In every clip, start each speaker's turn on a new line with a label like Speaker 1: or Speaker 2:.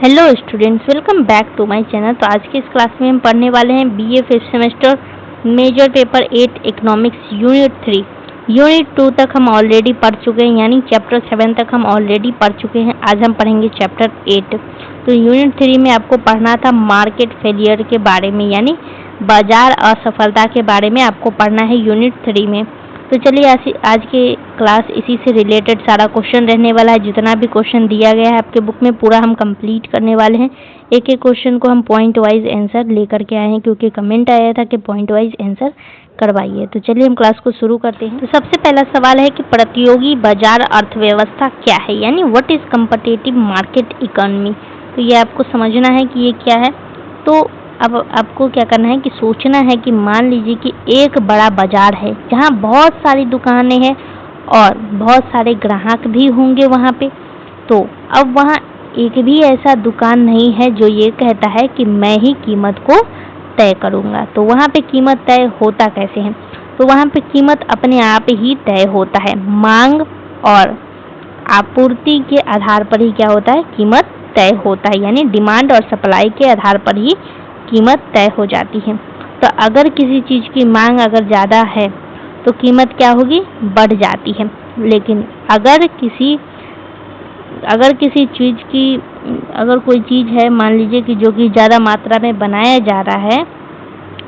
Speaker 1: Hello students, welcome back to my channel. तो आज के इस क्लास में हम पढ़ने वाले हैं BA fifth semester major paper 8 economics unit 3। Unit 2 तक हम ऑलरेडी पढ़ चुके हैं, यानी चैप्टर 7 तक हम ऑलरेडी पढ़ चुके हैं। आज हम पढ़ेंगे चैप्टर 8। तो यूनिट 3 में आपको पढ़ना था मार्केट फेलियर के बारे में, यानी बाजार असफलता के बारे में आपको पढ़ना है यूनिट 3 में। तो चलिए आज के क्लास इसी से रिलेटेड सारा क्वेश्चन रहने वाला है। जितना भी क्वेश्चन दिया गया है आपके बुक में पूरा हम कंप्लीट करने वाले हैं। एक एक क्वेश्चन को हम पॉइंट वाइज आंसर लेकर के आए हैं, क्योंकि कमेंट आया था कि पॉइंट वाइज आंसर करवाइए। तो चलिए हम क्लास को शुरू करते हैं। तो सबसे पहला सवाल है कि प्रतियोगी बाजार अर्थव्यवस्था क्या है, यानी what is competitive market economy. तो ये आपको समझना है कि ये क्या है। तो अब आपको क्या करना है कि सोचना है कि मान लीजिए कि एक बड़ा बाजार है जहाँ बहुत सारी दुकानें हैं और बहुत सारे ग्राहक भी होंगे वहाँ पे। तो अब वहाँ एक भी ऐसा दुकान नहीं है जो ये कहता है कि मैं ही कीमत को तय करूँगा। तो वहाँ पे कीमत तय होता कैसे है? तो वहाँ पे कीमत अपने आप ही तय होता है। मांग और आपूर्ति के आधार पर ही क्या होता है, कीमत तय होता है, यानी डिमांड और सप्लाई के आधार पर ही कीमत तय हो जाती है। तो अगर किसी चीज़ की मांग अगर ज़्यादा है तो कीमत क्या होगी, बढ़ जाती है। लेकिन अगर किसी चीज़ की अगर कोई चीज़ है मान लीजिए कि जो कि ज़्यादा मात्रा में बनाया जा रहा है,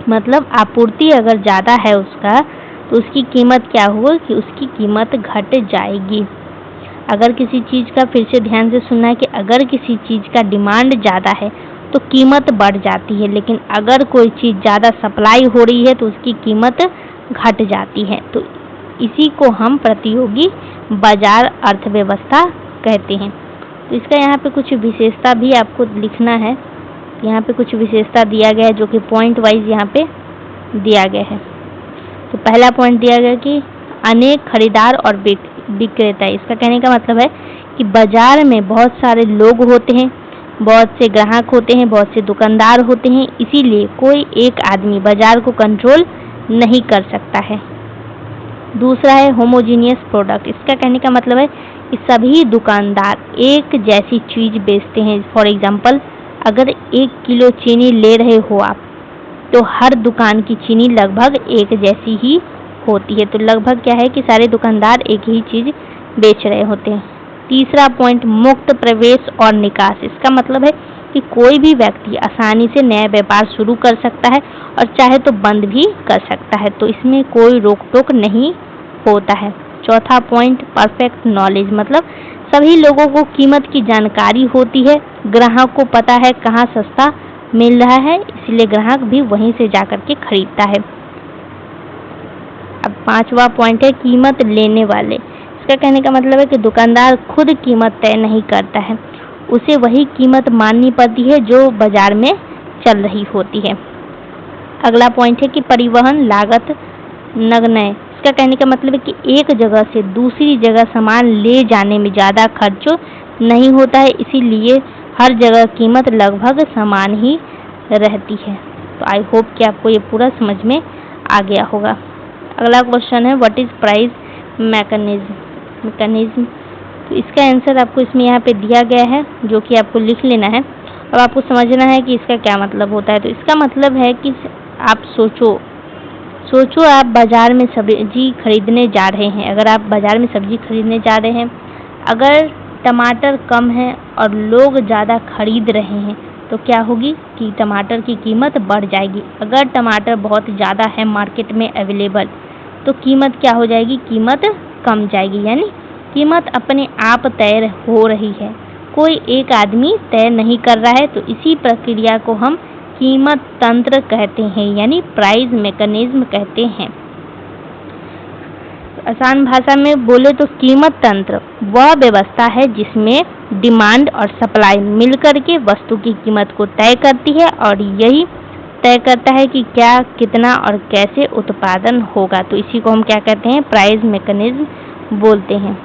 Speaker 1: मतलब आपूर्ति अगर ज़्यादा है उसका, तो उसकी कीमत क्या होगी कि उसकी कीमत घट जाएगी। अगर किसी चीज़ का, फिर से ध्यान से सुनना है कि अगर किसी चीज़ का डिमांड ज़्यादा है तो कीमत बढ़ जाती है, लेकिन अगर कोई चीज़ ज़्यादा सप्लाई हो रही है तो उसकी कीमत घट जाती है। तो इसी को हम प्रतियोगी बाजार अर्थव्यवस्था कहते हैं। तो इसका यहाँ पे कुछ विशेषता भी आपको लिखना है। यहाँ पे कुछ विशेषता दिया गया है जो कि पॉइंट वाइज यहाँ पे दिया गया है। तो पहला पॉइंट दिया गया कि अनेक खरीदार और विक्रेता। इसका कहने का मतलब है कि बाजार में बहुत सारे लोग होते हैं, बहुत से ग्राहक होते हैं, बहुत से दुकानदार होते हैं, इसीलिए कोई एक आदमी बाजार को कंट्रोल नहीं कर सकता है। दूसरा है होमोजीनियस प्रोडक्ट। इसका कहने का मतलब है कि सभी दुकानदार एक जैसी चीज़ बेचते हैं। फॉर एग्जांपल, अगर 1 किलो चीनी ले रहे हो आप, तो हर दुकान की चीनी लगभग एक जैसी ही होती है। तो लगभग क्या है कि सारे दुकानदार एक ही चीज़ बेच रहे होते हैं। तीसरा पॉइंट मुक्त प्रवेश और निकास। इसका मतलब है कि कोई भी व्यक्ति आसानी से नया व्यापार शुरू कर सकता है और चाहे तो बंद भी कर सकता है। तो इसमें कोई रोक टोक नहीं होता है। चौथा पॉइंट परफेक्ट नॉलेज, मतलब सभी लोगों को कीमत की जानकारी होती है। ग्राहक को पता है कहाँ सस्ता मिल रहा है, इसलिए ग्राहक भी वहीं से जाकर के खरीदता है। अब पांचवा पॉइंट है कीमत लेने वाले। इसका कहने का मतलब है कि दुकानदार खुद कीमत तय नहीं करता है, उसे वही कीमत माननी पड़ती है जो बाजार में चल रही होती है। अगला पॉइंट है कि परिवहन लागत नगण्य। इसका कहने का मतलब है कि एक जगह से दूसरी जगह सामान ले जाने में ज़्यादा खर्च नहीं होता है, इसीलिए हर जगह कीमत लगभग समान ही रहती है। तो आई होप कि आपको ये पूरा समझ में आ गया होगा। अगला क्वेश्चन है व्हाट इज प्राइस मैकेनिज्म। तो इसका आंसर आपको इसमें यहाँ पे दिया गया है, जो कि आपको लिख लेना है। अब आपको समझना है कि इसका क्या मतलब होता है। तो इसका मतलब है कि आप सोचो आप बाज़ार में सब्जी खरीदने जा रहे हैं। अगर आप बाज़ार में सब्जी खरीदने जा रहे हैं, अगर टमाटर कम है और लोग ज़्यादा खरीद रहे हैं, तो क्या होगी कि टमाटर की कीमत बढ़ जाएगी। अगर टमाटर बहुत ज़्यादा है मार्केट में अवेलेबल, तो कीमत क्या हो जाएगी, कीमत कम जाएगी, यानी कीमत अपने आप तय हो रही है, कोई एक आदमी तय नहीं कर रहा है। तो इसी प्रक्रिया को हम कीमत तंत्र कहते हैं, यानी प्राइस मैकेनिज्म कहते हैं। आसान भाषा में बोले तो कीमत तंत्र वह व्यवस्था है जिसमें डिमांड और सप्लाई मिलकर के वस्तु की कीमत को तय करती है, और यही तय करता है कि क्या, कितना और कैसे उत्पादन होगा। तो इसी को हम क्या कहते हैं, प्राइस मैकेनिज्म बोलते हैं।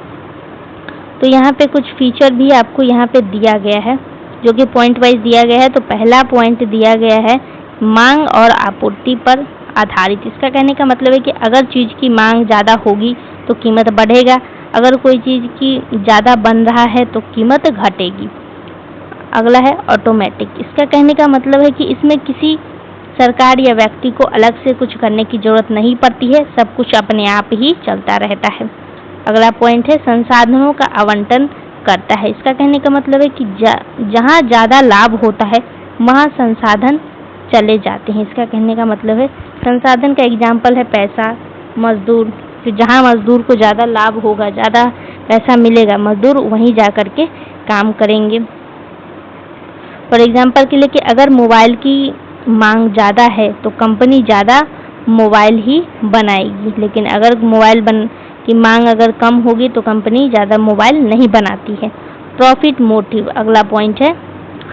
Speaker 1: तो यहाँ पे कुछ फीचर भी आपको यहाँ पे दिया गया है, जो कि पॉइंट वाइज दिया गया है। तो पहला पॉइंट दिया गया है मांग और आपूर्ति पर आधारित। इसका कहने का मतलब है कि अगर चीज़ की मांग ज़्यादा होगी तो कीमत बढ़ेगा, अगर कोई चीज़ की ज़्यादा बन रहा है तो कीमत घटेगी। अगला है ऑटोमेटिक। इसका कहने का मतलब है कि इसमें किसी सरकार या व्यक्ति को अलग से कुछ करने की जरूरत नहीं पड़ती है, सब कुछ अपने आप ही चलता रहता है। अगला पॉइंट है संसाधनों का आवंटन करता है। इसका कहने का मतलब है कि जहाँ ज़्यादा लाभ होता है वहाँ संसाधन चले जाते हैं। इसका कहने का मतलब है संसाधन का एग्जाम्पल है पैसा, मजदूर। तो जहाँ मजदूर को ज़्यादा लाभ होगा, ज़्यादा पैसा मिलेगा, मजदूर वहीं जा कर के काम करेंगे। फॉर एग्जाम्पल के लिए कि अगर मोबाइल की मांग ज़्यादा है तो कंपनी ज़्यादा मोबाइल ही बनाएगी, लेकिन अगर मोबाइल की मांग अगर कम होगी तो कंपनी ज़्यादा मोबाइल नहीं बनाती है। प्रॉफिट मोटिव अगला पॉइंट है।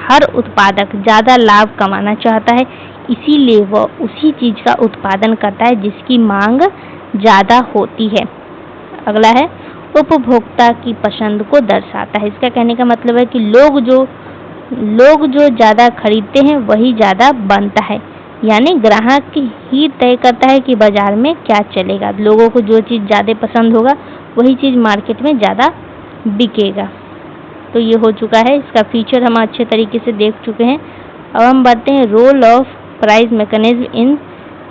Speaker 1: हर उत्पादक ज़्यादा लाभ कमाना चाहता है, इसीलिए वह उसी चीज़ का उत्पादन करता है जिसकी मांग ज़्यादा होती है। अगला है उपभोक्ता की पसंद को दर्शाता है। इसका कहने का मतलब है कि लोग जो ज़्यादा खरीदते हैं वही ज़्यादा बनता है, यानी ग्राहक ही तय करता है कि बाजार में क्या चलेगा। लोगों को जो चीज़ ज़्यादा पसंद होगा वही चीज़ मार्केट में ज़्यादा बिकेगा। तो ये हो चुका है, इसका फीचर हम अच्छे तरीके से देख चुके हैं। अब हम बढ़ते हैं role of price mechanism in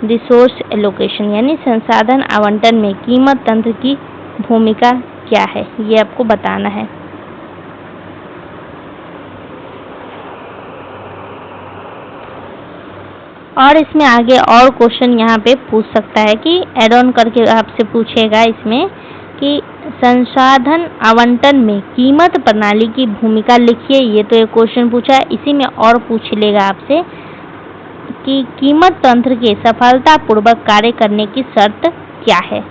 Speaker 1: resource allocation, यानी संसाधन आवंटन में कीमत तंत्र की भूमिका क्या है, ये आपको बताना है। और इसमें आगे और क्वेश्चन यहाँ पे पूछ सकता है कि एड ऑन करके आपसे पूछेगा इसमें कि संसाधन आवंटन में कीमत प्रणाली की भूमिका लिखिए। ये तो एक क्वेश्चन पूछा है, इसी में और पूछ लेगा आपसे कि कीमत तंत्र के सफलतापूर्वक कार्य करने की शर्त क्या है।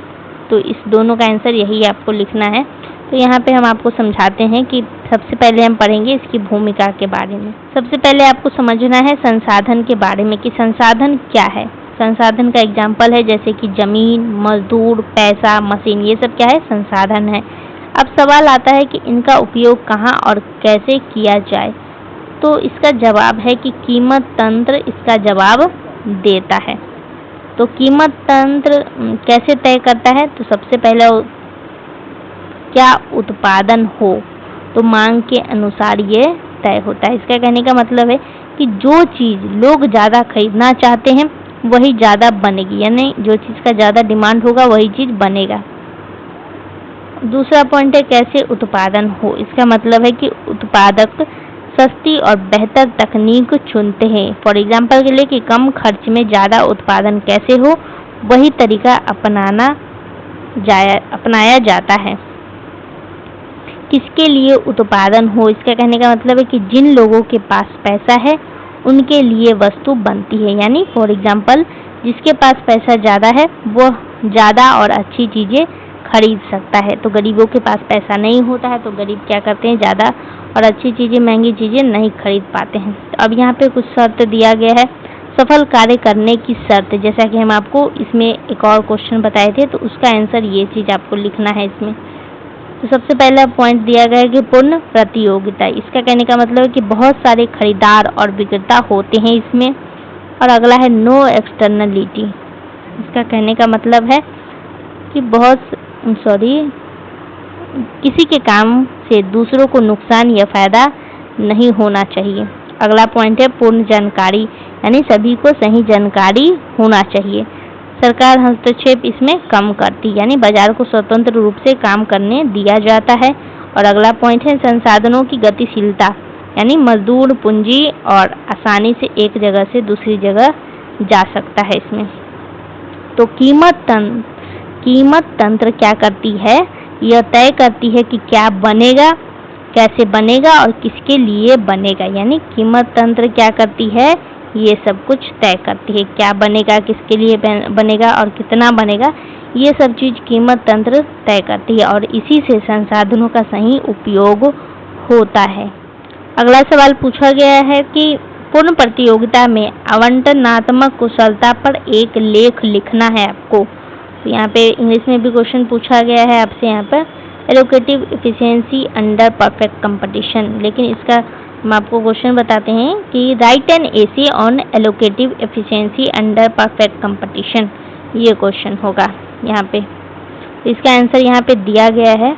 Speaker 1: तो इस दोनों का आंसर यही आपको लिखना है। तो यहाँ पे हम आपको समझाते हैं कि सबसे पहले हम पढ़ेंगे इसकी भूमिका के बारे में। सबसे पहले आपको समझना है संसाधन के बारे में कि संसाधन क्या है। संसाधन का एग्जाम्पल है जैसे कि जमीन, मजदूर, पैसा, मशीन, ये सब क्या है, संसाधन है। अब सवाल आता है कि इनका उपयोग कहाँ और कैसे किया जाए। तो इसका जवाब है कि कीमत तंत्र इसका जवाब देता है। तो कीमत तंत्र कैसे तय करता है, तो सबसे पहले क्या उत्पादन हो तो मांग के अनुसार ये तय होता है। इसका कहने का मतलब है कि जो चीज़ लोग ज़्यादा खरीदना चाहते हैं वही ज़्यादा बनेगी, यानी जो चीज़ का ज़्यादा डिमांड होगा वही चीज़ बनेगा। दूसरा पॉइंट है कैसे उत्पादन हो। इसका मतलब है कि उत्पादक सस्ती और बेहतर तकनीक चुनते हैं। फॉर एग्जाम्पल के लिए कि कम खर्च में ज़्यादा उत्पादन कैसे हो, वही तरीका अपनाया जाता है। किसके लिए उत्पादन हो, इसका कहने का मतलब है कि जिन लोगों के पास पैसा है उनके लिए वस्तु बनती है, यानी फॉर एग्जाम्पल जिसके पास पैसा ज़्यादा है वो ज़्यादा और अच्छी चीज़ें खरीद सकता है। तो गरीबों के पास पैसा नहीं होता है तो गरीब क्या करते हैं, ज़्यादा और अच्छी चीज़ें, महंगी चीज़ें नहीं खरीद पाते हैं। तो अब यहाँ पे कुछ शर्त दिया गया है सफल कार्य करने की शर्त, जैसा कि हम आपको इसमें एक और क्वेश्चन बताए थे, तो उसका आंसर ये चीज़ आपको लिखना है इसमें। तो सबसे पहला पॉइंट दिया गया है कि पूर्ण प्रतियोगिता। इसका कहने का मतलब है कि बहुत सारे खरीदार और विक्रेता होते हैं इसमें। और अगला है नो एक्सटर्नलिटी। इसका कहने का मतलब है कि किसी के काम से दूसरों को नुकसान या फायदा नहीं होना चाहिए। अगला पॉइंट है पूर्ण जानकारी, यानी सभी को सही जानकारी होना चाहिए। सरकार हस्तक्षेप इसमें कम करती, यानी बाजार को स्वतंत्र रूप से काम करने दिया जाता है। और अगला पॉइंट है संसाधनों की गतिशीलता, यानी मजदूर, पूंजी और आसानी से एक जगह से दूसरी जगह जा सकता है इसमें। तो कीमत तंत्र क्या करती है, यह तय करती है कि क्या बनेगा, कैसे बनेगा और किसके लिए बनेगा। यानी कीमत तंत्र क्या करती है, ये सब कुछ तय करती है, क्या बनेगा, किसके लिए बनेगा और कितना बनेगा, ये सब चीज़ कीमत तंत्र तय करती है और इसी से संसाधनों का सही उपयोग होता है। अगला सवाल पूछा गया है कि पूर्ण प्रतियोगिता में आवंटनात्मक कुशलता पर एक लेख लिखना है आपको। तो यहाँ पे इंग्लिश में भी क्वेश्चन पूछा गया है आपसे यहाँ पर allocative efficiency under perfect competition, लेकिन इसका हम आपको क्वेश्चन बताते हैं कि right an essay on allocative efficiency under perfect competition, ये क्वेश्चन होगा यहाँ पे। तो इसका आंसर यहाँ पे दिया गया है।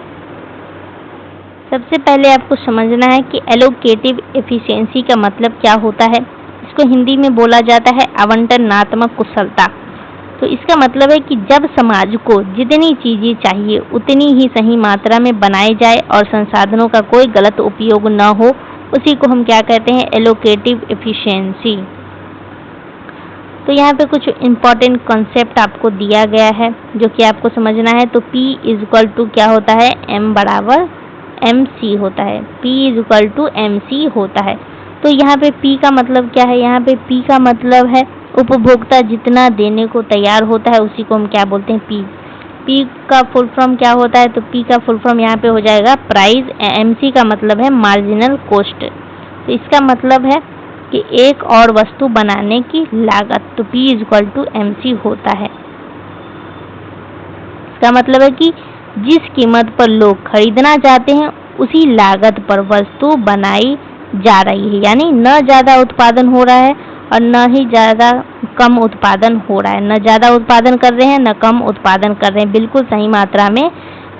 Speaker 1: सबसे पहले आपको समझना है कि एलोकेटिव एफिशिएंसी का मतलब क्या होता है। इसको हिंदी में बोला जाता है आवंटनात्मक कुशलता। तो इसका मतलब है कि जब समाज को जितनी चीज़ें चाहिए उतनी ही सही मात्रा में बनाई जाए और संसाधनों का कोई गलत उपयोग न हो, उसी को हम क्या कहते हैं, एलोकेटिव एफिशिएंसी। तो यहाँ पे कुछ इम्पॉर्टेंट कॉन्सेप्ट आपको दिया गया है जो कि आपको समझना है। तो P इक्वल टू क्या होता है, M बराबर MC होता है। P इक्वल टू MC होता है। तो यहाँ पे P का मतलब क्या है, यहाँ पे P का मतलब है उपभोक्ता जितना देने को तैयार होता है उसी को हम क्या बोलते हैं, P। P का फुल फॉर्म क्या होता है, तो P का फुल फॉर्म यहाँ पे हो जाएगा प्राइस। MC का मतलब है मार्जिनल कॉस्ट। तो इसका मतलब है कि एक और वस्तु बनाने की लागत। तो P इक्वल टू MC होता है। इसका मतलब है कि जिस कीमत पर लोग खरीदना चाहते हैं उसी लागत पर वस्तु बनाई जा रही है, यानी न ज़्यादा उत्पादन हो रहा है और न ही ज़्यादा कम उत्पादन हो रहा है, न ज़्यादा उत्पादन कर रहे हैं न कम उत्पादन कर रहे हैं, बिल्कुल सही मात्रा में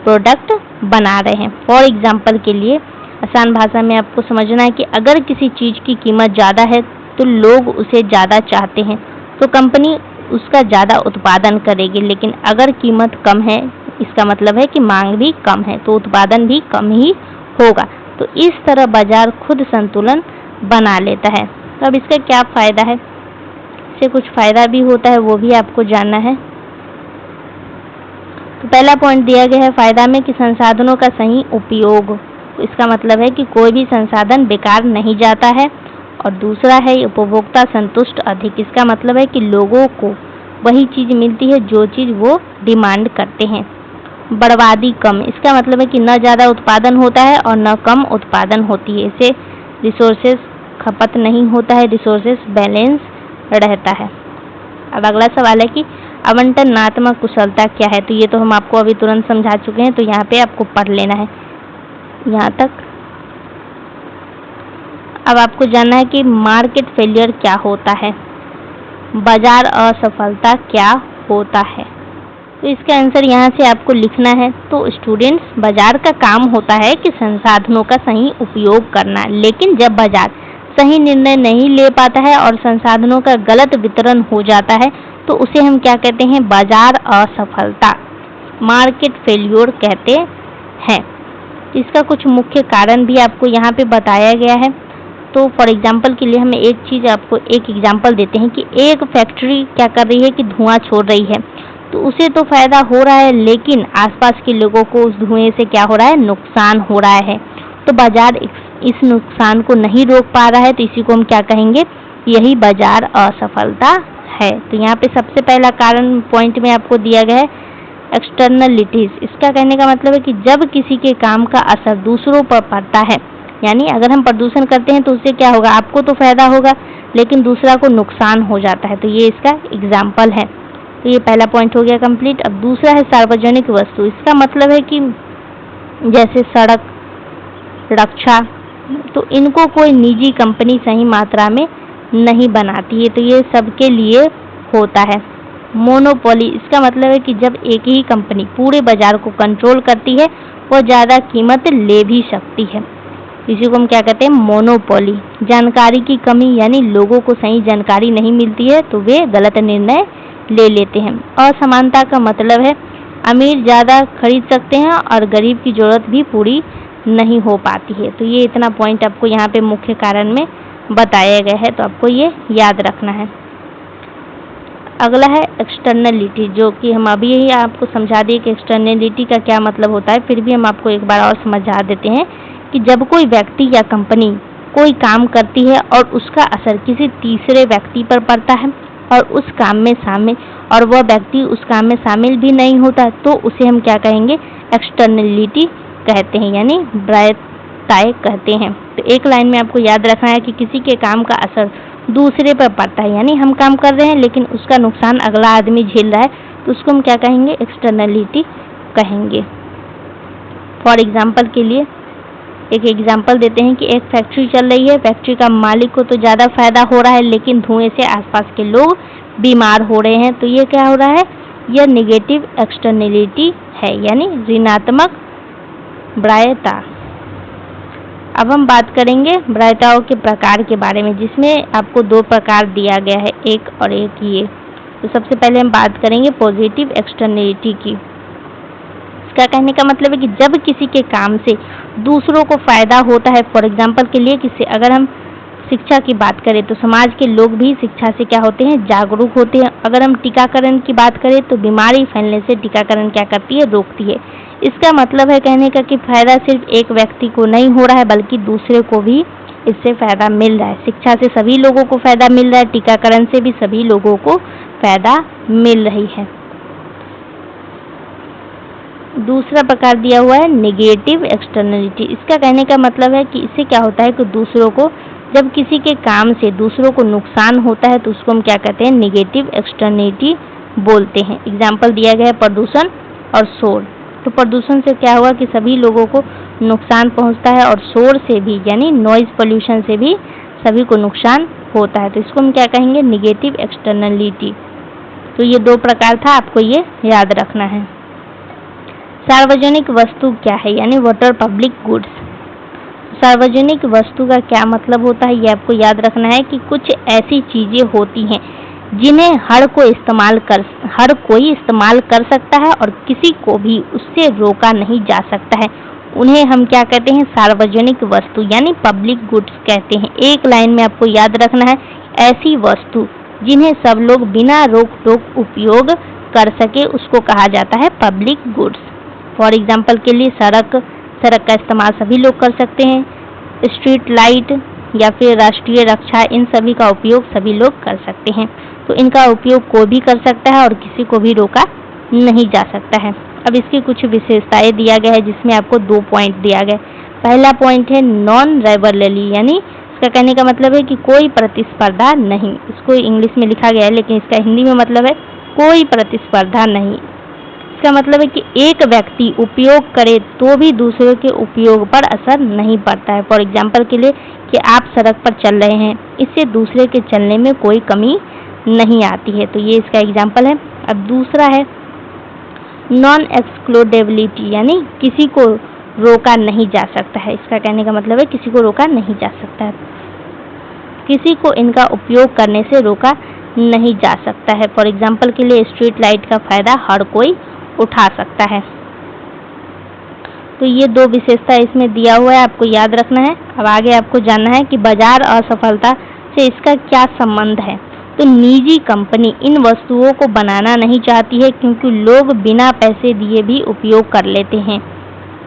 Speaker 1: प्रोडक्ट बना रहे हैं। फॉर एग्जांपल के लिए आसान भाषा में आपको समझना है कि अगर किसी चीज़ की कीमत ज़्यादा है तो लोग उसे ज़्यादा चाहते हैं, तो कंपनी उसका ज़्यादा उत्पादन करेगी। लेकिन अगर कीमत कम है, इसका मतलब है कि मांग भी कम है, तो उत्पादन भी कम ही होगा। तो इस तरह बाजार खुद संतुलन बना लेता है। तो अब इसका क्या फ़ायदा है, इससे कुछ फ़ायदा भी होता है, वो भी आपको जानना है। तो पहला पॉइंट दिया गया है फ़ायदा में कि संसाधनों का सही उपयोग। तो इसका मतलब है कि कोई भी संसाधन बेकार नहीं जाता है। और दूसरा है उपभोक्ता संतुष्ट अधिक। इसका मतलब है कि लोगों को वही चीज़ मिलती है जो चीज़ वो डिमांड करते हैं। बर्बादी कम। इसका मतलब है कि न ज़्यादा उत्पादन होता है और न कम उत्पादन होती है। इससे रिसोर्सेज खपत नहीं होता है, रिसोर्सेज बैलेंस रहता है। अब अगला सवाल है कि आवंटनात्मक कुशलता क्या है। तो ये तो हम आपको अभी तुरंत समझा चुके हैं, तो यहाँ पे आपको पढ़ लेना है यहाँ तक। अब आपको जानना है कि मार्केट फेलियर क्या होता है, बाजार असफलता क्या होता है। तो इसका आंसर यहाँ से आपको लिखना है। तो स्टूडेंट्स, बाजार का काम होता है कि संसाधनों का सही उपयोग करना, लेकिन जब बाजार सही निर्णय नहीं ले पाता है और संसाधनों का गलत वितरण हो जाता है तो उसे हम क्या कहते हैं, बाजार असफलता, मार्केट फेल्योर कहते हैं। इसका कुछ मुख्य कारण भी आपको यहाँ पे बताया गया है। तो फॉर एग्जांपल के लिए हम एक चीज़ आपको एक एग्जांपल देते हैं कि एक फैक्ट्री क्या कर रही है कि धुआं छोड़ रही है, तो उसे तो फ़ायदा हो रहा है लेकिन आसपास के लोगों को उस धुएं से क्या हो रहा है, नुकसान हो रहा है। तो बाजार इस नुकसान को नहीं रोक पा रहा है, तो इसी को हम क्या कहेंगे, यही बाजार असफलता है। तो यहाँ पे सबसे पहला कारण पॉइंट में आपको दिया गया है एक्सटर्नलिटीज़। इसका कहने का मतलब है कि जब किसी के काम का असर दूसरों पर पड़ता है, यानी अगर हम प्रदूषण करते हैं तो उससे क्या होगा, आपको तो फायदा होगा लेकिन दूसरा को नुकसान हो जाता है। तो ये इसका एग्जाम्पल है। तो ये पहला पॉइंट हो गया कंप्लीट। अब दूसरा है सार्वजनिक वस्तु। इसका मतलब है कि जैसे सड़क, रक्षा, तो इनको कोई निजी कंपनी सही मात्रा में नहीं बनाती है, तो ये सबके लिए होता है। मोनोपोली, इसका मतलब है कि जब एक ही कंपनी पूरे बाजार को कंट्रोल करती है वो ज़्यादा कीमत ले भी सकती है, इसी को हम क्या कहते हैं, मोनोपोली। जानकारी की कमी, यानी लोगों को सही जानकारी नहीं मिलती है तो वे गलत निर्णय ले लेते हैं। असमानता का मतलब है अमीर ज़्यादा खरीद सकते हैं और गरीब की ज़रूरत भी पूरी नहीं हो पाती है। तो ये इतना पॉइंट आपको यहाँ पे मुख्य कारण में बताया गया है, तो आपको ये याद रखना है। अगला है एक्सटर्नलिटी, जो कि हम अभी ही आपको समझा दिए कि एक्सटर्नलिटी का क्या मतलब होता है, फिर भी हम आपको एक बार और समझा देते हैं कि जब कोई व्यक्ति या कंपनी कोई काम करती है और उसका असर किसी तीसरे व्यक्ति पर पड़ता है और उस काम में शामिल और वह व्यक्ति उस काम में शामिल भी नहीं होता, तो उसे हम क्या कहेंगे, एक्सटर्नलिटी कहते हैं, यानी बाह्यताएं कहते हैं। तो एक लाइन में आपको याद रखना है कि किसी के काम का असर दूसरे पर पड़ता है, यानी हम काम कर रहे हैं लेकिन उसका नुकसान अगला आदमी झेल रहा है, तो उसको हम क्या कहेंगे, एक्सटर्नलिटी कहेंगे। फॉर एग्जाम्पल के लिए एक एग्जाम्पल देते हैं कि एक फैक्ट्री चल रही है, फैक्ट्री का मालिक को तो ज़्यादा फायदा हो रहा है लेकिन धुएं से आसपास के लोग बीमार हो रहे हैं, तो ये क्या हो रहा है, यह नेगेटिव एक्सटर्नलिटी है, यानी ऋणात्मक बाह्यता। अब हम बात करेंगे वरीयताओं के प्रकार के बारे में, जिसमें आपको 2 प्रकार दिया गया है, एक और एक ये। तो सबसे पहले हम बात करेंगे पॉजिटिव एक्सटर्नलिटी की। इसका कहने का मतलब है कि जब किसी के काम से दूसरों को फायदा होता है, फॉर एग्जाम्पल के लिए किसी, अगर हम शिक्षा की बात करें तो समाज के लोग भी शिक्षा से क्या होते हैं, जागरूक होते हैं। अगर हम टीकाकरण की बात करें तो बीमारी फैलने से टीकाकरण क्या करती है, रोकती है। इसका मतलब है कहने का कि फायदा सिर्फ एक व्यक्ति को नहीं हो रहा है, बल्कि दूसरे को भी इससे फायदा मिल रहा है। शिक्षा से सभी लोगों को फायदा मिल रहा है, टीकाकरण से भी सभी लोगों को फायदा मिल रही है। दूसरा प्रकार दिया हुआ है नेगेटिव एक्सटर्नलिटी। इसका कहने का मतलब है कि इससे क्या होता है कि दूसरों को, जब किसी के काम से दूसरों को नुकसान होता है तो उसको हम क्या कहते हैं, नेगेटिव एक्सटर्नलिटी बोलते हैं। एग्जाम्पल दिया गया है प्रदूषण और शोर। तो प्रदूषण से क्या हुआ कि सभी लोगों को नुकसान पहुंचता है, और शोर से भी यानी नॉइज पोल्यूशन से भी सभी को नुकसान होता है। तो इसको हम क्या कहेंगे, नेगेटिव एक्सटर्नलिटी। तो ये 2 प्रकार था, आपको ये याद रखना है। सार्वजनिक वस्तु क्या है, यानी व्हाट आर पब्लिक गुड्स। सार्वजनिक वस्तु का क्या मतलब होता है, ये आपको याद रखना है कि कुछ ऐसी चीजें होती हैं जिन्हें हर कोई इस्तेमाल कर सकता है और किसी को भी उससे रोका नहीं जा सकता है। उन्हें हम क्या कहते हैं, सार्वजनिक वस्तु यानी पब्लिक गुड्स कहते हैं। एक लाइन में आपको याद रखना है, ऐसी वस्तु जिन्हें सब लोग बिना रोक टोक उपयोग कर सके उसको कहा जाता है पब्लिक गुड्स। फॉर एग्जाम्पल के लिए सड़क का इस्तेमाल सभी लोग कर सकते हैं। स्ट्रीट लाइट या फिर राष्ट्रीय रक्षा, इन सभी का उपयोग सभी लोग कर सकते हैं। तो इनका उपयोग कोई भी कर सकता है और किसी को भी रोका नहीं जा सकता है। अब इसकी कुछ विशेषताएं दिया गया है, जिसमें आपको 2 पॉइंट दिया गया। पहला पॉइंट है नॉन राइवलरी, यानी इसका कहने का मतलब है कि कोई प्रतिस्पर्धा नहीं। इसको इंग्लिश में लिखा गया है, लेकिन इसका हिंदी में मतलब है कोई प्रतिस्पर्धा नहीं। इसका मतलब है कि एक व्यक्ति उपयोग करे तो भी दूसरे के उपयोग पर असर नहीं पड़ता है। फॉर एग्जाम्पल के लिए कि आप सड़क पर चल रहे हैं, इससे दूसरे के चलने में कोई कमी नहीं आती है। तो ये इसका एग्जाम्पल है। अब दूसरा है नॉन एक्सक्लूडेबिलिटी, यानी किसी को रोका नहीं जा सकता है। इसका कहने का मतलब है किसी को रोका नहीं जा सकता है, किसी को इनका उपयोग करने से रोका नहीं जा सकता है। फॉर एग्जाम्पल के लिए स्ट्रीट लाइट का फायदा हर कोई उठा सकता है। तो ये 2 विशेषता इसमें दिया हुआ है, आपको याद रखना है। अब आगे आपको जानना है कि बाजार असफलता से इसका क्या संबंध है। तो निजी कंपनी इन वस्तुओं को बनाना नहीं चाहती है, क्योंकि लोग बिना पैसे दिए भी उपयोग कर लेते हैं,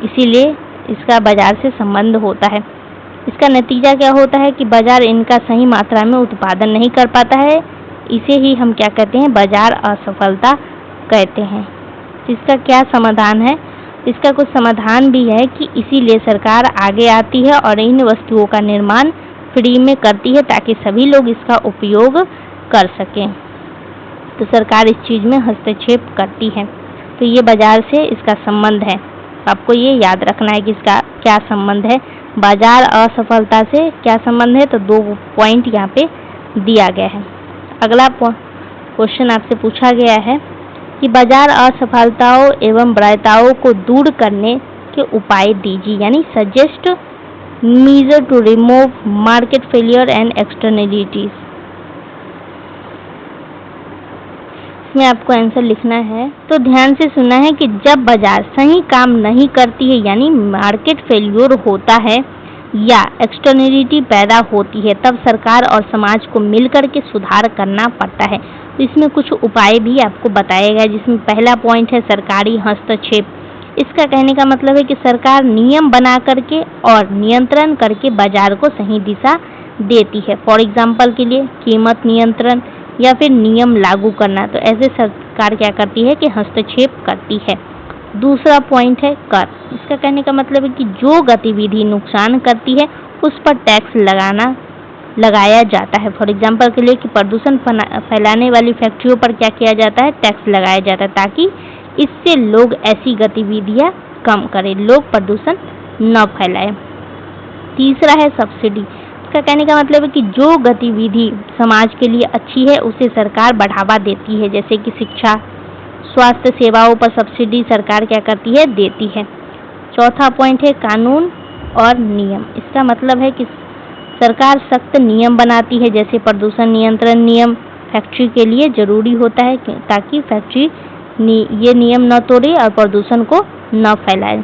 Speaker 1: इसीलिए इसका बाजार से संबंध होता है। इसका नतीजा क्या होता है कि बाजार इनका सही मात्रा में उत्पादन नहीं कर पाता है। इसे ही हम क्या कहते हैं, बाजार असफलता कहते हैं। इसका क्या समाधान है, इसका कुछ समाधान भी है कि इसीलिए सरकार आगे आती है और इन वस्तुओं का निर्माण फ्री में करती है, ताकि सभी लोग इसका उपयोग कर सकें। तो सरकार इस चीज़ में हस्तक्षेप करती है। तो ये बाजार से इसका संबंध है। आपको ये याद रखना है कि इसका क्या संबंध है, बाजार असफलता से क्या संबंध है। तो 2 पॉइंट यहाँ पे दिया गया है। अगला क्वेश्चन आपसे पूछा गया है कि बाजार असफलताओं एवं वरीयताओं को दूर करने के उपाय दीजिए, यानी suggest measure to remove market failure and externalities. इसमें आपको आंसर लिखना है। तो ध्यान से सुनना है कि जब बाजार सही काम नहीं करती है, यानी मार्केट फेलियर होता है या एक्सटर्नलिटी पैदा होती है, तब सरकार और समाज को मिलकर के सुधार करना पड़ता है। तो इसमें कुछ उपाय भी आपको बताया गया है, जिसमें पहला पॉइंट है सरकारी हस्तक्षेप। इसका कहने का मतलब है कि सरकार नियम बना करके और नियंत्रण करके बाजार को सही दिशा देती है। फॉर एग्जाम्पल के लिए कीमत नियंत्रण या फिर नियम लागू करना। तो ऐसे सरकार क्या करती है कि हस्तक्षेप करती है। दूसरा पॉइंट है कर। इसका कहने का मतलब है कि जो गतिविधि नुकसान करती है उस पर टैक्स लगाया जाता है। फॉर एग्जाम्पल के लिए कि प्रदूषण फैलाने वाली फैक्ट्रियों पर क्या किया जाता है, टैक्स लगाया जाता है, ताकि इससे लोग ऐसी गतिविधियां कम करें, लोग प्रदूषण न फैलाएं। तीसरा है सब्सिडी। इसका कहने का मतलब है कि जो गतिविधि समाज के लिए अच्छी है उसे सरकार बढ़ावा देती है, जैसे कि शिक्षा, स्वास्थ्य सेवाओं पर सब्सिडी सरकार क्या करती है, देती है। चौथा पॉइंट है कानून और नियम। इसका मतलब है कि सरकार सख्त नियम बनाती है, जैसे प्रदूषण नियंत्रण नियम फैक्ट्री के लिए जरूरी होता है ताकि फैक्ट्री ये नियम न तोड़े और प्रदूषण को न फैलाए।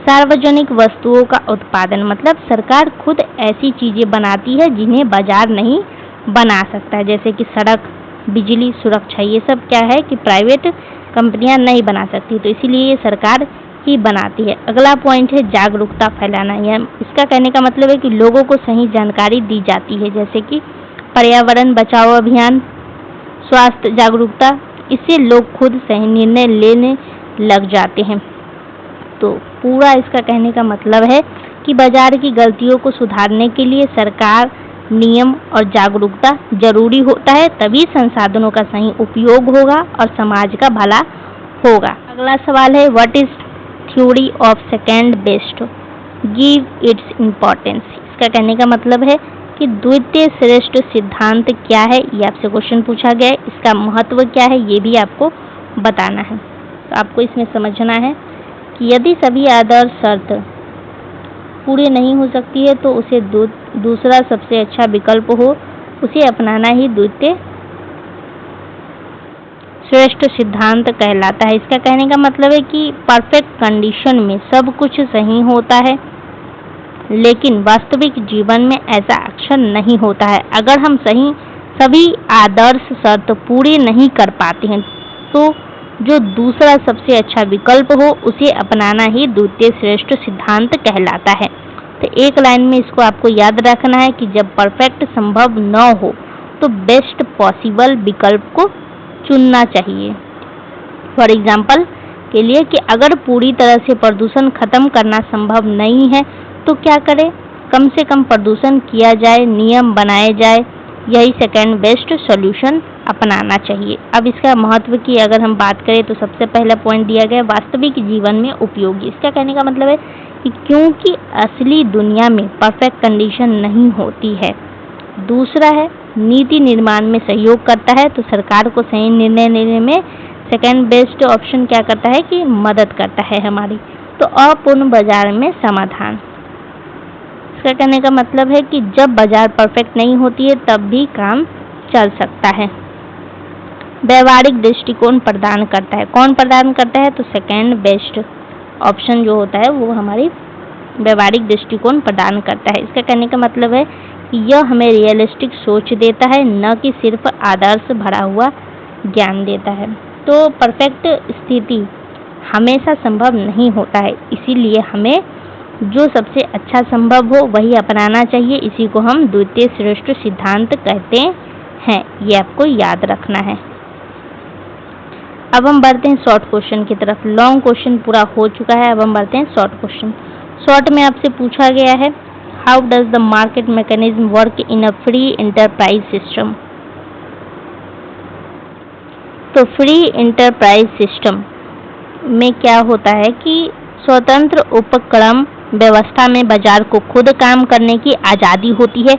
Speaker 1: सार्वजनिक वस्तुओं का उत्पादन, मतलब सरकार खुद ऐसी चीजें बनाती है जिन्हें बाजार नहीं बना सकता है, जैसे कि सड़क, बिजली, सुरक्षा। ये सब क्या है कि प्राइवेट कंपनियां नहीं बना सकती, तो इसीलिए ये सरकार ही बनाती है। अगला पॉइंट है जागरूकता फैलाना। यह इसका कहने का मतलब है कि लोगों को सही जानकारी दी जाती है, जैसे कि पर्यावरण बचाओ अभियान, स्वास्थ्य जागरूकता। इससे लोग खुद सही निर्णय लेने लग जाते हैं। तो पूरा इसका कहने का मतलब है कि बाजार की गलतियों को सुधारने के लिए सरकार, नियम और जागरूकता जरूरी होता है, तभी संसाधनों का सही उपयोग होगा और समाज का भला होगा। अगला सवाल है what is theory of second best, give its importance. इसका कहने का मतलब है कि द्वितीय श्रेष्ठ सिद्धांत क्या है, ये आपसे क्वेश्चन पूछा गया है। इसका महत्व क्या है ये भी आपको बताना है। तो आपको इसमें समझना है कि यदि सभी आदर्श शर्त पूरी नहीं हो सकती है तो उसे दूसरा सबसे अच्छा विकल्प हो उसे अपनाना ही द्वितीय श्रेष्ठ सिद्धांत कहलाता है। इसका कहने का मतलब है कि परफेक्ट कंडीशन में सब कुछ सही होता है, लेकिन वास्तविक जीवन में ऐसा अक्सर नहीं होता है। अगर हम सभी आदर्श शर्त पूरी नहीं कर पाते हैं तो जो दूसरा सबसे अच्छा विकल्प हो उसे अपनाना ही द्वितीय श्रेष्ठ सिद्धांत कहलाता है। तो एक लाइन में इसको आपको याद रखना है कि जब परफेक्ट संभव न हो तो बेस्ट पॉसिबल विकल्प को चुनना चाहिए। फॉर एग्जाम्पल के लिए कि अगर पूरी तरह से प्रदूषण खत्म करना संभव नहीं है तो क्या करें, कम से कम प्रदूषण किया जाए, नियम बनाए जाए, यही सेकंड बेस्ट सॉल्यूशन अपनाना चाहिए। अब इसका महत्व की अगर हम बात करें तो सबसे पहला पॉइंट दिया गया वास्तविक जीवन में उपयोगी। इसका कहने का मतलब है कि क्योंकि असली दुनिया में परफेक्ट कंडीशन नहीं होती है। दूसरा है नीति निर्माण में सहयोग करता है, तो सरकार को सही निर्णय लेने में सेकंड बेस्ट ऑप्शन क्या करता है कि मदद करता है हमारी। तो अपूर्ण बाजार में समाधान, इसका कहने का मतलब है कि जब बाजार परफेक्ट नहीं होती है तब भी काम चल सकता है। व्यवहारिक दृष्टिकोण प्रदान करता है, कौन प्रदान करता है तो सेकंड बेस्ट ऑप्शन जो होता है वो हमारी व्यवहारिक दृष्टिकोण प्रदान करता है। इसका कहने का मतलब है कि यह हमें रियलिस्टिक सोच देता है, न कि सिर्फ आदर्श भरा हुआ ज्ञान देता है। तो परफेक्ट स्थिति हमेशा संभव नहीं होता है, इसीलिए हमें जो सबसे अच्छा संभव हो वही अपनाना चाहिए। इसी को हम द्वितीय श्रेष्ठ सिद्धांत कहते हैं, ये आपको याद रखना है। अब हम बढ़ते हैं शॉर्ट क्वेश्चन की तरफ। लॉन्ग क्वेश्चन पूरा हो चुका है, अब हम बढ़ते हैं शॉर्ट क्वेश्चन। शॉर्ट में आपसे पूछा गया है how does the market mechanism work in a free enterprise system. तो फ्री एंटरप्राइज सिस्टम में क्या होता है कि स्वतंत्र उपक्रम व्यवस्था में बाजार को खुद काम करने की आज़ादी होती है,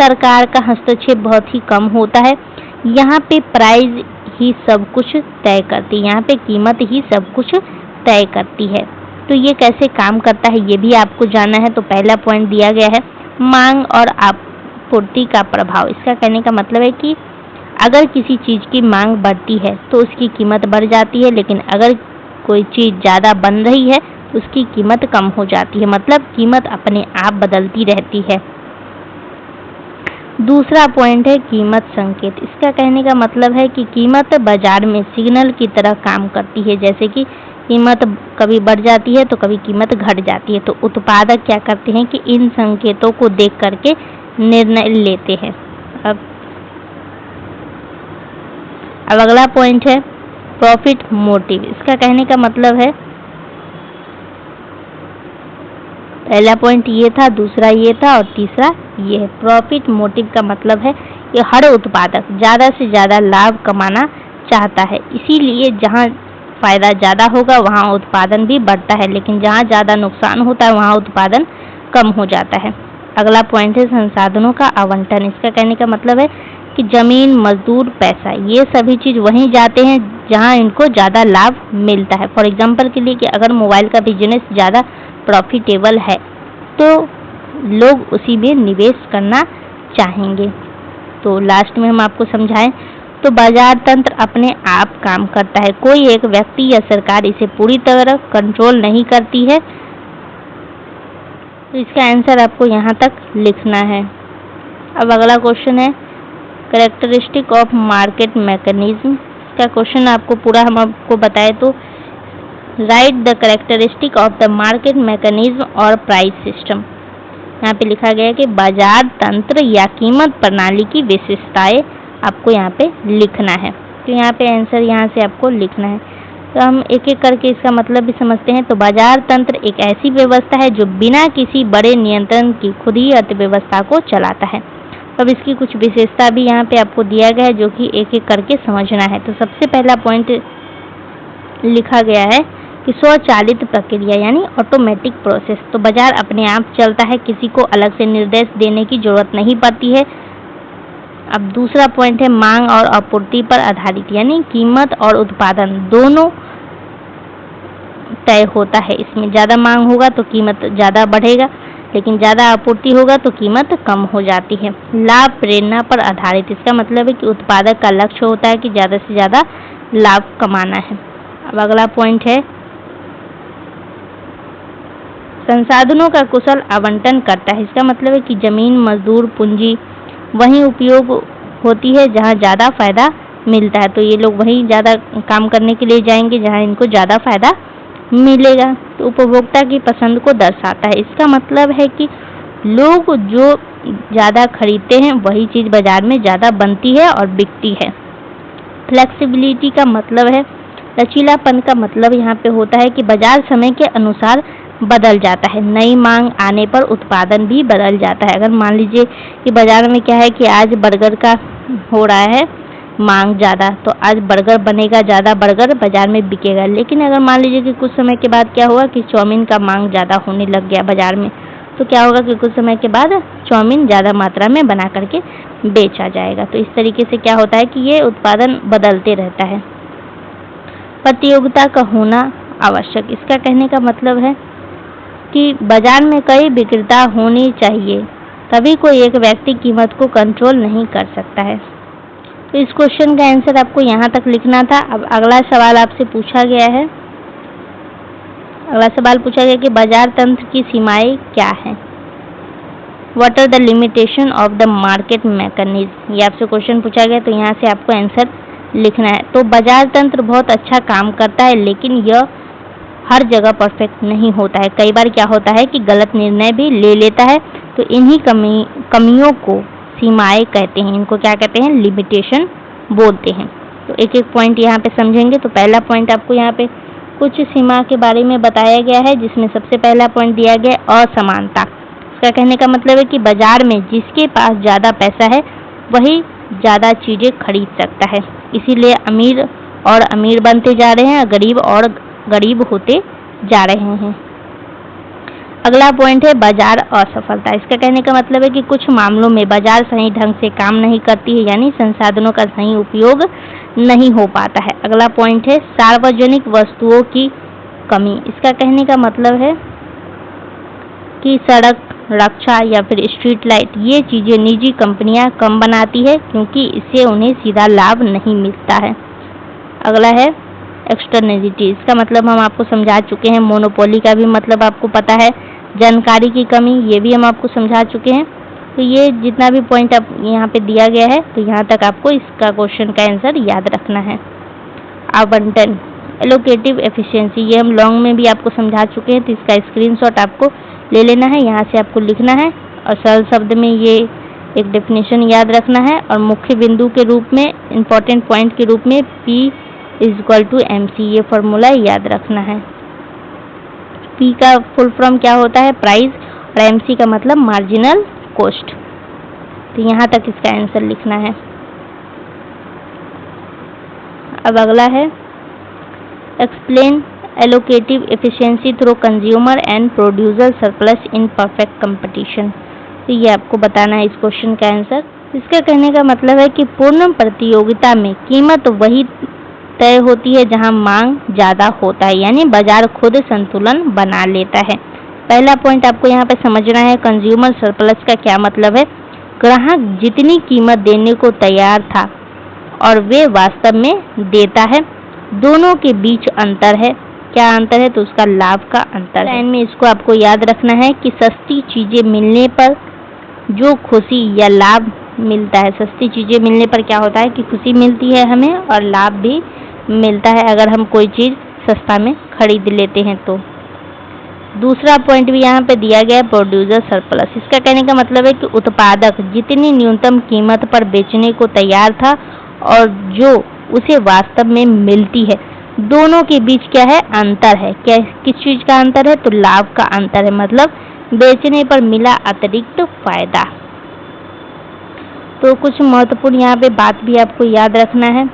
Speaker 1: सरकार का हस्तक्षेप बहुत ही कम होता है, यहाँ पे प्राइस ही सब कुछ तय करती है, यहाँ पे कीमत ही सब कुछ तय करती है। तो ये कैसे काम करता है ये भी आपको जानना है। तो पहला पॉइंट दिया गया है मांग और आपूर्ति का प्रभाव। इसका कहने का मतलब है कि अगर किसी चीज़ की मांग बढ़ती है तो उसकी कीमत बढ़ जाती है, लेकिन अगर कोई चीज़ ज़्यादा बन रही है तो उसकी कीमत कम हो जाती है, मतलब कीमत अपने आप बदलती रहती है। दूसरा पॉइंट है कीमत संकेत। इसका कहने का मतलब है कि कीमत बाजार में सिग्नल की तरह काम करती है, जैसे कि कीमत कभी बढ़ जाती है तो कभी कीमत घट जाती है। तो उत्पादक क्या करते हैं कि इन संकेतों को देख करके निर्णय लेते हैं। अब अगला पॉइंट है प्रॉफिट मोटिव। इसका कहने का मतलब है पहला पॉइंट ये था, दूसरा ये था और तीसरा ये है। प्रॉफिट मोटिव का मतलब है कि हर उत्पादक ज़्यादा से ज़्यादा लाभ कमाना चाहता है, इसीलिए जहाँ फ़ायदा ज़्यादा होगा वहाँ उत्पादन भी बढ़ता है, लेकिन जहाँ ज़्यादा नुकसान होता है वहाँ उत्पादन कम हो जाता है। अगला पॉइंट है संसाधनों का आवंटन। इसका कहने का मतलब है कि ज़मीन, मजदूर, पैसा, ये सभी चीज़ वहीं जाते हैं जहाँ इनको ज़्यादा लाभ मिलता है। फॉर एग्जांपल के लिए कि अगर मोबाइल का बिजनेस ज़्यादा प्रॉफिटेबल है तो लोग उसी में निवेश करना चाहेंगे। तो लास्ट में हम आपको समझाएं तो बाजार तंत्र अपने आप काम करता है, कोई एक व्यक्ति या सरकार इसे पूरी तरह कंट्रोल नहीं करती है। तो इसका आंसर आपको यहाँ तक लिखना है। अब अगला क्वेश्चन है कैरेक्टरिस्टिक ऑफ मार्केट मैकेनिज्म। इसका क्वेश्चन आपको पूरा हम आपको बताए तो right the characteristic of the market mechanism और प्राइस सिस्टम। यहाँ पे लिखा गया है कि बाजार तंत्र या कीमत प्रणाली की विशेषताएं आपको यहाँ पे लिखना है। तो यहाँ पे आंसर यहाँ से आपको लिखना है। तो हम एक एक करके इसका मतलब भी समझते हैं। तो बाजार तंत्र एक ऐसी व्यवस्था है जो बिना किसी बड़े नियंत्रण की खुद ही अर्थव्यवस्था को चलाता है। अब इसकी कुछ विशेषता भी यहाँ पे आपको दिया गया है जो कि एक एक करके समझना है। तो सबसे पहला पॉइंट लिखा गया है कि स्वचालित प्रक्रिया यानी ऑटोमेटिक प्रोसेस। तो बाजार अपने आप चलता है, किसी को अलग से निर्देश देने की जरूरत नहीं पड़ती है। अब दूसरा पॉइंट है मांग और आपूर्ति पर आधारित, यानी कीमत और उत्पादन दोनों तय होता है। इसमें ज़्यादा मांग होगा तो कीमत ज़्यादा बढ़ेगा, लेकिन ज़्यादा आपूर्ति होगा तो कीमत कम हो जाती है। लाभ प्रेरणा पर आधारित, इसका मतलब है कि उत्पादक का लक्ष्य होता है कि ज़्यादा से ज़्यादा लाभ कमाना है। अब अगला पॉइंट है संसाधनों का कुशल आवंटन करता है। इसका मतलब है कि जमीन, मजदूर, पूंजी वहीं उपयोग होती है जहां ज़्यादा फायदा मिलता है। तो ये लोग वहीं ज़्यादा काम करने के लिए जाएंगे जहां इनको ज़्यादा फायदा मिलेगा। तो उपभोक्ता की पसंद को दर्शाता है। इसका मतलब है कि लोग जो ज़्यादा खरीदते हैं वही चीज़ बाजार में ज़्यादा बनती है और बिकती है। फ्लेक्सिबिलिटी का मतलब है लचीलापन का मतलब यहाँ पे होता है कि बाजार समय के अनुसार बदल जाता है। नई मांग आने पर उत्पादन भी बदल जाता है। अगर मान लीजिए कि बाजार में क्या है कि आज बर्गर का हो रहा है मांग ज़्यादा, तो आज बर्गर बनेगा, ज़्यादा बर्गर बाजार में बिकेगा। लेकिन अगर मान लीजिए कि कुछ समय के बाद क्या हुआ कि चाउमीन का मांग ज़्यादा होने लग गया बाजार में, तो क्या होगा कि कुछ समय के बाद चाउमीन ज़्यादा मात्रा में बना करके बेचा जाएगा। तो इस तरीके से क्या होता है कि ये उत्पादन बदलते रहता है। प्रतियोगिता का होना आवश्यक, इसका कहने का मतलब है कि बाजार में कई विक्रेता होनी चाहिए, तभी कोई एक व्यक्ति कीमत को कंट्रोल नहीं कर सकता है। तो इस क्वेश्चन का आंसर आपको यहाँ तक लिखना था। अब अगला सवाल आपसे पूछा गया है, अगला सवाल पूछा गया कि बाजार तंत्र की सीमाएं क्या हैं। What are the limitation of the market mechanism, ये आपसे क्वेश्चन पूछा गया। तो यहाँ से आपको आंसर लिखना है। तो बाजार तंत्र बहुत अच्छा काम करता है, लेकिन यह हर जगह परफेक्ट नहीं होता है। कई बार क्या होता है कि गलत निर्णय भी ले लेता है। तो इन्हीं कमियों को सीमाएं कहते हैं। इनको क्या कहते हैं? लिमिटेशन बोलते हैं। तो एक एक पॉइंट यहाँ पे समझेंगे। तो पहला पॉइंट आपको यहाँ पे कुछ सीमा के बारे में बताया गया है, जिसमें सबसे पहला पॉइंट दिया गया असमानता। इसका कहने का मतलब है कि बाजार में जिसके पास ज़्यादा पैसा है वही ज़्यादा चीज़ें खरीद सकता है, इसीलिए अमीर और अमीर बनते जा रहे हैं, गरीब और गरीब होते जा रहे हैं। अगला पॉइंट है बाजार असफलता। इसका कहने का मतलब है कि कुछ मामलों में बाजार सही ढंग से काम नहीं करती है, यानी संसाधनों का सही उपयोग नहीं हो पाता है। अगला पॉइंट है सार्वजनिक वस्तुओं की कमी। इसका कहने का मतलब है कि सड़क, रक्षा या फिर स्ट्रीट लाइट, ये चीज़ें निजी कंपनियां कम बनाती है क्योंकि इससे उन्हें सीधा लाभ नहीं मिलता है। अगला है एक्सटर्नलिटी। इसका मतलब हम आपको समझा चुके हैं। मोनोपोली का भी मतलब आपको पता है। जानकारी की कमी, ये भी हम आपको समझा चुके हैं। तो ये जितना भी पॉइंट आप यहाँ पे दिया गया है, तो यहाँ तक आपको इसका क्वेश्चन का आंसर याद रखना है। आवंटन, एलोकेटिव एफिशिएंसी, ये हम लॉन्ग में भी आपको समझा चुके हैं। तो इसका स्क्रीनशॉट आपको ले लेना है, यहाँ से आपको लिखना है और सरल शब्द में ये एक डेफिनेशन याद रखना है और मुख्य बिंदु के रूप में, इंपॉर्टेंट पॉइंट के रूप में P=MC, ये फॉर्मूला याद रखना है। P का फुल फॉर्म क्या होता है? प्राइस, और MC का मतलब मार्जिनल कॉस्ट। तो यहाँ तक इसका आंसर लिखना है। अब अगला है explain allocative efficiency through consumer and producer surplus in perfect competition. तो ये आपको बताना है इस क्वेश्चन का आंसर। इसका कहने का मतलब है कि पूर्ण प्रतियोगिता में कीमत वही तय होती है जहां मांग ज़्यादा होता है, यानी बाजार खुद संतुलन बना लेता है। पहला पॉइंट आपको यहाँ पे समझना है, कंज्यूमर सरप्लस का क्या मतलब है। ग्राहक जितनी कीमत देने को तैयार था और वे वास्तव में देता है, दोनों के बीच अंतर है। क्या अंतर है? तो उसका लाभ का अंतर है। लाइन में इसको आपको याद रखना है कि सस्ती चीज़ें मिलने पर जो खुशी या लाभ मिलता है, सस्ती चीज़ें मिलने पर क्या होता है कि खुशी मिलती है हमें और लाभ भी मिलता है अगर हम कोई चीज़ सस्ता में खरीद लेते हैं तो। दूसरा पॉइंट भी यहाँ पे दिया गया है, प्रोड्यूसर सरप्लस। इसका कहने का मतलब है कि उत्पादक जितनी न्यूनतम कीमत पर बेचने को तैयार था और जो उसे वास्तव में मिलती है, दोनों के बीच क्या है? अंतर है। क्या किस चीज़ का अंतर है? तो लाभ का अंतर है, मतलब बेचने पर मिला अतिरिक्त फायदा। तो कुछ महत्वपूर्ण यहाँ पे बात भी आपको याद रखना है,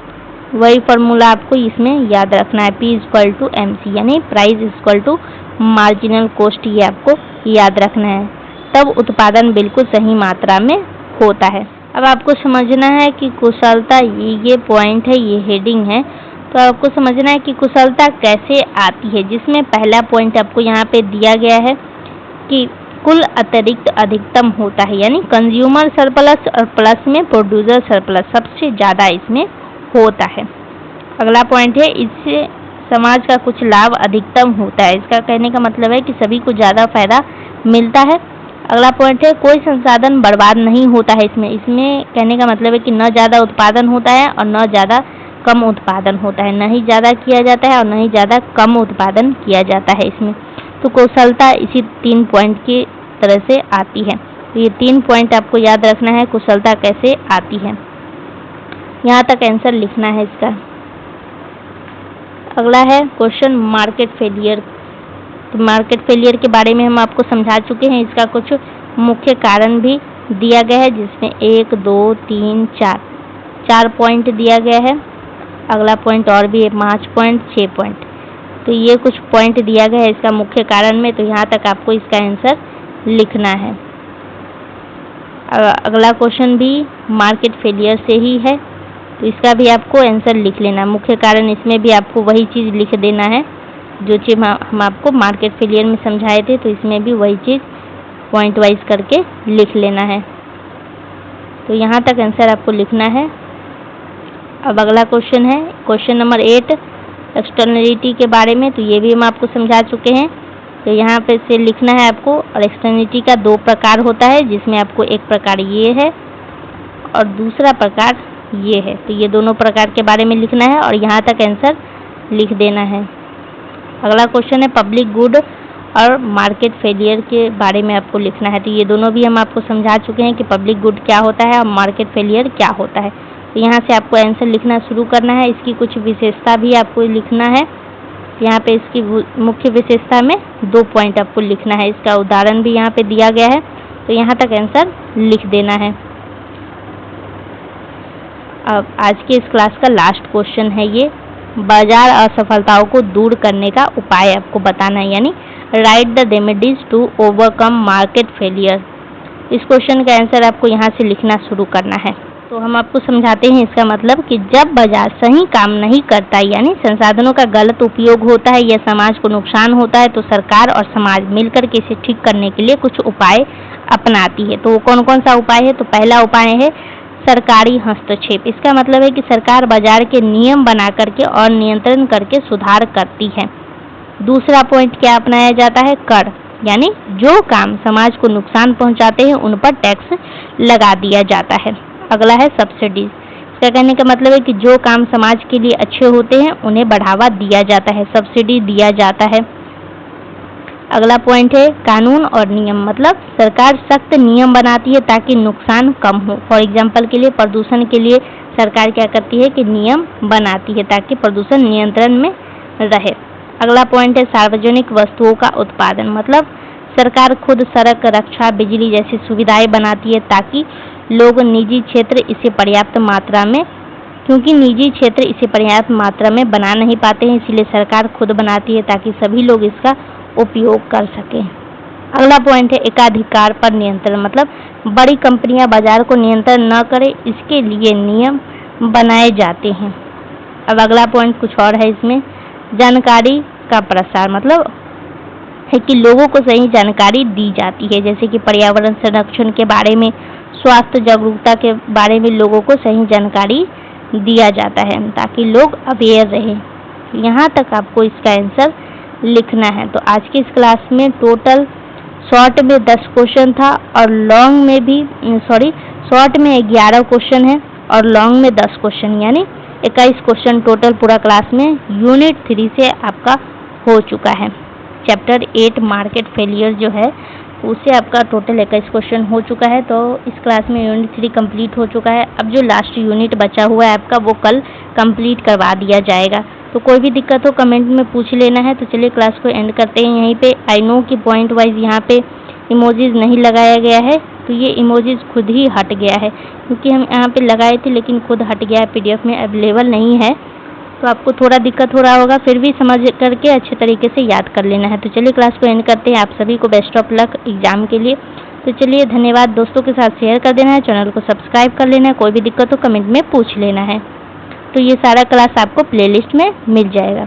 Speaker 1: वही फॉर्मूला आपको इसमें याद रखना है, P=MC, यानी प्राइस मार्जिनल कॉस्ट, ये आपको याद रखना है। तब उत्पादन बिल्कुल सही मात्रा में होता है। अब आपको समझना है कि कुशलता, ये पॉइंट है, ये हेडिंग है, तो आपको समझना है कि कुशलता कैसे आती है, जिसमें पहला पॉइंट आपको यहाँ पे दिया गया है कि कुल अतिरिक्त अधिकतम होता है, यानी कंज्यूमर सरप्लस और प्लस में प्रोड्यूसर सरप्लस सबसे ज़्यादा इसमें होता है। अगला पॉइंट है, इससे समाज का कुछ लाभ अधिकतम होता है। इसका कहने का मतलब है कि सभी को ज़्यादा फायदा मिलता है। अगला पॉइंट है, कोई संसाधन बर्बाद नहीं होता है। इसमें कहने का मतलब है कि न ज़्यादा उत्पादन होता है और न ज़्यादा कम उत्पादन होता है, न ही ज़्यादा किया जाता है और न ही ज़्यादा कम उत्पादन किया जाता है इसमें। तो कुशलता इसी 3 पॉइंट की तरह से आती है। तो ये 3 पॉइंट आपको याद रखना है, कुशलता कैसे आती है। यहाँ तक आंसर लिखना है इसका। अगला है क्वेश्चन मार्केट फेलियर। तो मार्केट फेलियर के बारे में हम आपको समझा चुके हैं। इसका कुछ मुख्य कारण भी दिया गया है, जिसमें 1, 2, 3, 4 पॉइंट दिया गया है। अगला पॉइंट और भी है, 5 पॉइंट, 6 पॉइंट। तो ये कुछ पॉइंट दिया गया है इसका मुख्य कारण में। तो यहाँ तक आपको इसका आंसर लिखना है। अगला क्वेश्चन भी मार्केट फेलियर से ही है, तो इसका भी आपको आंसर लिख लेना। मुख्य कारण इसमें भी आपको वही चीज़ लिख देना है जो चीज़ हम आपको मार्केट फेलियर में समझाए थे, तो इसमें भी वही चीज़ पॉइंट वाइज करके लिख लेना है। तो यहाँ तक आंसर आपको लिखना है। अब अगला क्वेश्चन है क्वेश्चन नंबर 8, एक्सटर्नलिटी के बारे में। तो ये भी हम आपको समझा चुके हैं। तो यहाँ पे से लिखना है आपको। और एक्सटर्नलिटी का 2 प्रकार होता है, जिसमें आपको एक प्रकार ये है और दूसरा प्रकार ये है। तो ये दोनों प्रकार के बारे में लिखना है और यहाँ तक आंसर लिख देना है। अगला क्वेश्चन है पब्लिक गुड और मार्केट फेलियर के बारे में आपको लिखना है। तो ये दोनों भी हम आपको समझा चुके हैं कि पब्लिक गुड क्या होता है और मार्केट फेलियर क्या होता है। तो यहाँ से आपको आंसर लिखना शुरू करना है। इसकी कुछ विशेषता भी आपको लिखना है। यहाँ पे इसकी मुख्य विशेषता में 2 पॉइंट आपको लिखना है। इसका उदाहरण भी यहाँ पे दिया गया है, तो यहाँ तक आंसर लिख देना है। अब आज के इस क्लास का लास्ट क्वेश्चन है ये, बाजार असफलताओं को दूर करने का उपाय आपको बताना है, यानी write the remedies to overcome market failure. इस क्वेश्चन का आंसर आपको यहाँ से लिखना शुरू करना है। तो हम आपको समझाते हैं इसका मतलब कि जब बाजार सही काम नहीं करता, यानी संसाधनों का गलत उपयोग होता है या समाज को नुकसान होता है, तो सरकार और समाज मिलकर के इसे ठीक करने के लिए कुछ उपाय अपनाती है। तो कौन कौन सा उपाय है? तो पहला उपाय है सरकारी हस्तक्षेप। इसका मतलब है कि सरकार बाजार के नियम बना करके और नियंत्रण करके सुधार करती है। दूसरा पॉइंट क्या अपनाया जाता है? कर, यानी जो काम समाज को नुकसान पहुंचाते हैं उन पर टैक्स लगा दिया जाता है। अगला है सब्सिडी। इसका कहने का मतलब है कि जो काम समाज के लिए अच्छे होते हैं उन्हें बढ़ावा दिया जाता है, सब्सिडी दिया जाता है। अगला पॉइंट है कानून और नियम, मतलब सरकार सख्त नियम बनाती है ताकि नुकसान कम हो। फॉर एग्जाम्पल के लिए प्रदूषण के लिए सरकार क्या करती है कि नियम बनाती है ताकि प्रदूषण नियंत्रण में रहे। अगला पॉइंट है सार्वजनिक वस्तुओं का उत्पादन, मतलब सरकार खुद सड़क, रक्षा, बिजली जैसी सुविधाएं बनाती है ताकि लोग निजी क्षेत्र इसे पर्याप्त मात्रा में, क्योंकि निजी क्षेत्र इसे पर्याप्त मात्रा में बना नहीं पाते हैं, इसलिए सरकार खुद बनाती है ताकि सभी लोग इसका उपयोग कर सकें। अगला पॉइंट है एकाधिकार पर नियंत्रण, मतलब बड़ी कंपनियां बाजार को नियंत्रण न करें इसके लिए नियम बनाए जाते हैं। अब अगला पॉइंट कुछ और है इसमें, जानकारी का प्रसार, मतलब है कि लोगों को सही जानकारी दी जाती है, जैसे कि पर्यावरण संरक्षण के बारे में, स्वास्थ्य जागरूकता के बारे में लोगों को सही जानकारी दिया जाता है ताकि लोग अवेयर रहें। यहाँ तक आपको इसका आंसर लिखना है। तो आज की इस क्लास में टोटल शॉर्ट में 10 क्वेश्चन था और लॉन्ग में भी शॉर्ट में 11 क्वेश्चन है और लॉन्ग में 10 क्वेश्चन, यानी 21 क्वेश्चन टोटल पूरा क्लास में यूनिट 3 से आपका हो चुका है। चैप्टर 8 मार्केट फेलियर जो है उससे आपका टोटल 21 क्वेश्चन हो चुका है। तो इस क्लास में यूनिट 3 कंप्लीट हो चुका है। अब जो लास्ट यूनिट बचा हुआ है आपका वो कल कंप्लीट करवा दिया जाएगा। तो कोई भी दिक्कत हो कमेंट में पूछ लेना है। तो चलिए क्लास को एंड करते हैं यहीं पे। आई नो कि पॉइंट वाइज यहाँ पे इमोजीज नहीं लगाया गया है, तो ये इमोजीज खुद ही हट गया है क्योंकि हम यहाँ पे लगाए थे लेकिन खुद हट गया है, PDF में अवेलेबल नहीं है। तो आपको थोड़ा दिक्कत हो रहा होगा, फिर भी समझ करके अच्छे तरीके से याद कर लेना है। तो चलिए क्लास को एंड करते हैं। आप सभी को बेस्ट ऑफ लक एग्जाम के लिए। तो चलिए धन्यवाद। दोस्तों के साथ शेयर कर देना है, चैनल को सब्सक्राइब कर लेना है। कोई भी दिक्कत हो कमेंट में पूछ लेना है। तो ये सारा क्लास आपको प्लेलिस्ट में मिल जाएगा।